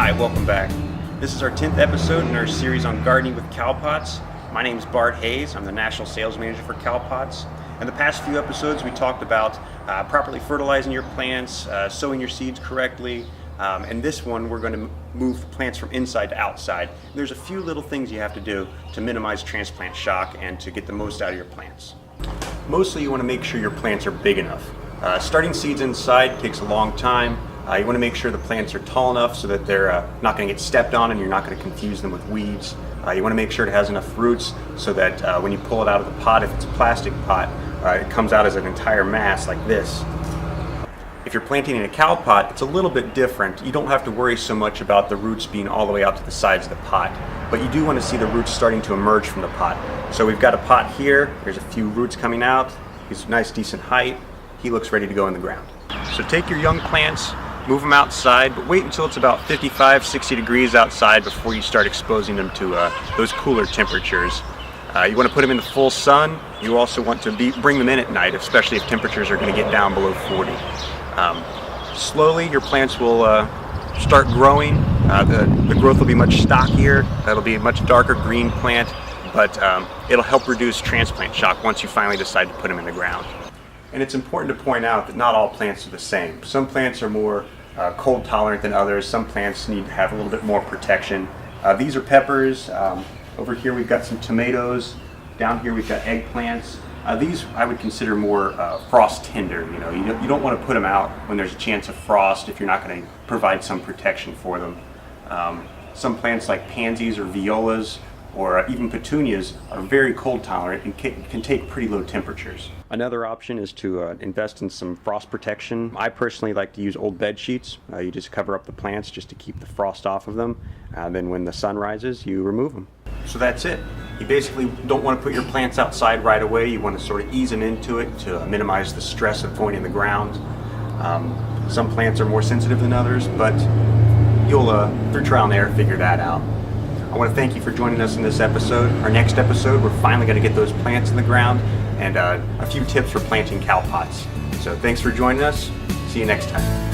Hi, welcome back. This is our 10th episode in our series on gardening with CowPots. My name is Bart Hayes. I'm the National Sales Manager for CowPots. In the past few episodes, we talked about properly fertilizing your plants, sowing your seeds correctly, and this one we're going to move the plants from inside to outside. There's a few little things you have to do to minimize transplant shock and to get the most out of your plants. Mostly you want to make sure your plants are big enough. Starting seeds inside takes a long time. You want to make sure the plants are tall enough so that they're not going to get stepped on and you're not going to confuse them with weeds. You want to make sure it has enough roots so that when you pull it out of the pot, if it's a plastic pot, it comes out as an entire mass like this. If you're planting in a cow pot, it's a little bit different. You don't have to worry so much about the roots being all the way out to the sides of the pot, but you do want to see the roots starting to emerge from the pot. So we've got a pot here, there's a few roots coming out, he's a nice decent height, he looks ready to go in the ground. So take your young plants, move them outside, but wait until it's about 55, 60 degrees outside before you start exposing them to those cooler temperatures. You want to put them in the full sun. You also want to bring them in at night, especially if temperatures are going to get down below 40. Slowly your plants will start growing. The growth will be much stockier. That'll be a much darker green plant, but it'll help reduce transplant shock once you finally decide to put them in the ground. And it's important to point out that not all plants are the same. Some plants are more cold tolerant than others. Some plants need to have a little bit more protection. These are peppers. Over here we've got some tomatoes. Down here we've got eggplants. These I would consider more frost tender. You don't want to put them out when there's a chance of frost if you're not going to provide some protection for them. Some plants like pansies or violas or even petunias are very cold tolerant and can take pretty low temperatures. Another option is to invest in some frost protection. I personally like to use old bed sheets. You just cover up the plants just to keep the frost off of them. Then when the sun rises, you remove them. So that's it. You basically don't want to put your plants outside right away. You want to sort of ease them into it to minimize the stress of going in the ground. Some plants are more sensitive than others, but you'll, through trial and error, figure that out. I want to thank you for joining us in this episode. Our next episode, we're finally going to get those plants in the ground and a few tips for planting cow pots. So thanks for joining us. See you next time.